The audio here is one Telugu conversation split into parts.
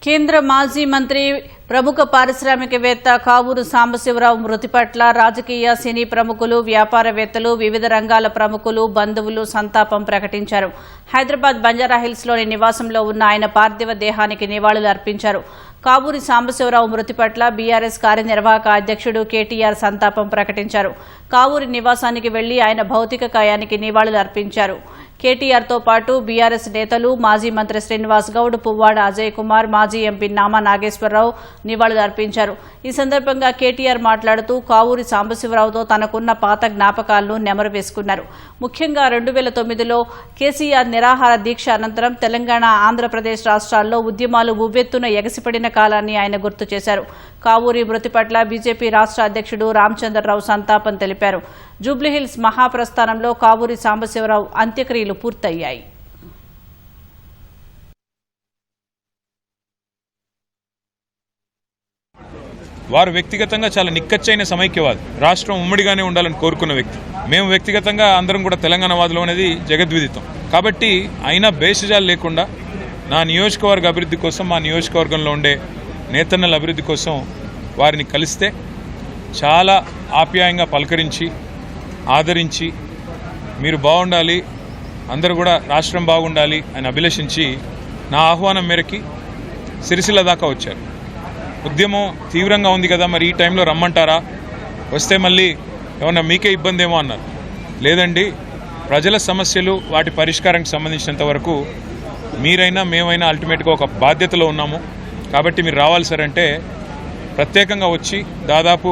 కేంద్ర మాజీ మంత్రి ప్రముఖ పారిశ్రామికవేత్త కావూరు సాంబశివరావు మృతి పట్ల రాజకీయ సినీ ప్రముఖులు వ్యాపారవేత్తలు వివిధ రంగాల ప్రముఖులు బంధువులు సంతాపం ప్రకటించారు. హైదరాబాద్ బంజారాహిల్స్లోని నివాసంలో ఉన్న ఆయన పార్థివ దేహానికి నివాళులు అర్పించారు. కావూరి సాంబశివరావు మృతి పట్ల బీఆర్ఎస్ కార్యనిర్వాహక అధ్యక్షుడు కేటీఆర్ సంతాపం ప్రకటించారు. కావూరి నివాసానికి వెళ్లి ఆయన భౌతిక కాయానికి నివాళులు అర్పించారు. కేటీఆర్తో పాటు బీఆర్ఎస్ నేతలు మాజీ మంత్రి శ్రీనివాస్ గౌడ్, పువ్వాడ అజయ్ కుమార్, మాజీ ఎంపీ నామా నాగేశ్వరరావు నివాళులు అర్పించారు. ఈ సందర్భంగా కేటీఆర్ మాట్లాడుతూ కావూరి సాంబశివరావుతో తనకున్న పాత జ్ఞాపకాలను నెమరు వేసుకున్నారు. ముఖ్యంగా 2009లో కేసీఆర్ నిరాహార దీక్ష అనంతరం తెలంగాణ, ఆంధ్రప్రదేశ్ రాష్ట్రాల్లో ఉద్యమాలు ఉవ్వెత్తున ఎగసిపడిన కాలాన్ని ఆయన గుర్తు చేశారు. కావూరి మృతి పట్ల బీజేపీ రాష్ట్ర అధ్యక్షుడు రామచంద్రరావు సంతాపం తెలిపారు. జూబ్లీహిల్స్ మహాప్రస్థానంలో కావూరి సాంబశివరావు అంత్యక్రియలు పూర్తయ్యాయి. వారు వ్యక్తిగతంగా చాలా నిక్కచ్చైన సమైక్యవాది, రాష్ట్రం ఉమ్మడిగానే ఉండాలని కోరుకున్న వ్యక్తి. మేము వ్యక్తిగతంగా అందరం కూడా తెలంగాణ వాదులు అనేది జగద్విదితం. కాబట్టి అయినా బేసిజాలు లేకుండా నా నియోజకవర్గ అభివృద్ధి కోసం, మా నియోజకవర్గంలో ఉండే నేతన్నల అభివృద్ధి కోసం వారిని కలిస్తే చాలా ఆప్యాయంగా పలకరించి ఆదరించి మీరు బాగుండాలి, అందరూ కూడా రాష్ట్రం బాగుండాలి అని అభిలషించి నా ఆహ్వానం మేరకి సిరిసిల్ల దాకా వచ్చారు. ఉద్యమం తీవ్రంగా ఉంది కదా, మరి ఈ టైంలో రమ్మంటారా, వస్తే మళ్ళీ ఏమన్నా మీకే ఇబ్బంది ఏమో అన్నారు. లేదండి, ప్రజల సమస్యలు వాటి పరిష్కారానికి సంబంధించినంత వరకు మీరైనా మేమైనా అల్టిమేట్గా ఒక బాధ్యతలో ఉన్నాము, కాబట్టి మీరు రావాలి సార్ అంటే ప్రత్యేకంగా వచ్చి దాదాపు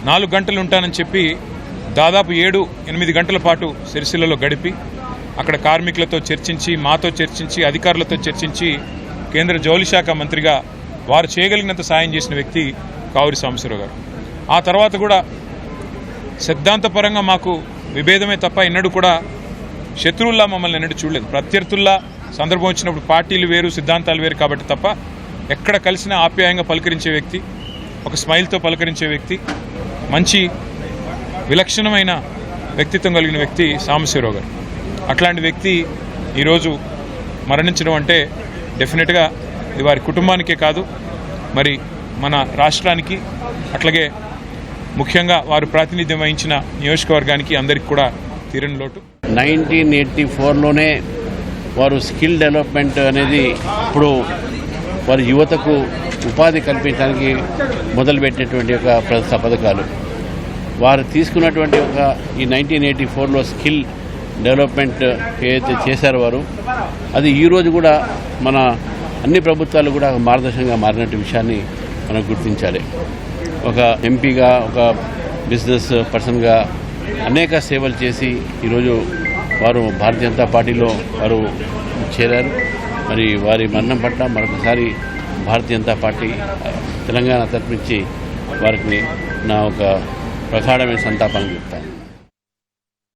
4 గంటలు ఉంటానని చెప్పి దాదాపు 7-8 గంటల పాటు సిరిసిల్లలో గడిపి అక్కడ కార్మికులతో చర్చించి, మాతో చర్చించి, అధికారులతో చర్చించి కేంద్ర జౌళి శాఖ మంత్రిగా వారు చేయగలిగినంత సాయం చేసిన వ్యక్తి కావూరి సాంబశివరావు గారు. ఆ తర్వాత కూడా సిద్ధాంతపరంగా మాకు విభేదమే తప్ప ఎన్నడూ కూడా శత్రువుల్లా మమ్మల్ని ఎన్నడూ చూడలేదు. ప్రత్యర్థుల్లా సందర్భం వచ్చినప్పుడు పార్టీలు వేరు, సిద్ధాంతాలు వేరు కాబట్టి తప్ప ఎక్కడ కలిసినా ఆప్యాయంగా పలకరించే వ్యక్తి, ఒక స్మైల్తో పలకరించే వ్యక్తి, మంచి విలక్షణమైన వ్యక్తిత్వం కలిగిన వ్యక్తి సాంబశివరావు గారు. అట్లాంటి వ్యక్తి ఈరోజు మరణించడం అంటే డెఫినెట్గా ఇది వారి కుటుంబానికే కాదు, మరి మన రాష్ట్రానికి, అట్లాగే ముఖ్యంగా వారు ప్రాతినిధ్యం వహించిన నియోజకవర్గానికి అందరికీ కూడా తీరని లోటు. 1984లోనే వారు స్కిల్ డెవలప్మెంట్ అనేది ఇప్పుడు వారి యువతకు ఉపాధి కల్పించడానికి మొదలుపెట్టినటువంటి ఒక పథకాలు వారు తీసుకున్నటువంటి ఈ 1984లో స్కిల్ డెవలప్మెంట్ ఏదైతే చేశారో వారు, అది ఈరోజు కూడా మన అన్ని ప్రభుత్వాలు కూడా మార్గదర్శకంగా మారినట్టు విషయాన్ని మనం గుర్తించాలి. ఒక ఎంపీగా, ఒక బిజినెస్ పర్సన్గా అనేక సేవలు చేసి ఈరోజు వారు భారతీయ జనతా పార్టీలో వారు చేరారు. మరి వారి మరణం పట్ల మరొకసారి భారతీయ జనతా పార్టీ తెలంగాణ తరఫు నుంచి వారికి నా ఒక ప్రగాఢమైన సంతాపాన్ని చెప్తాను.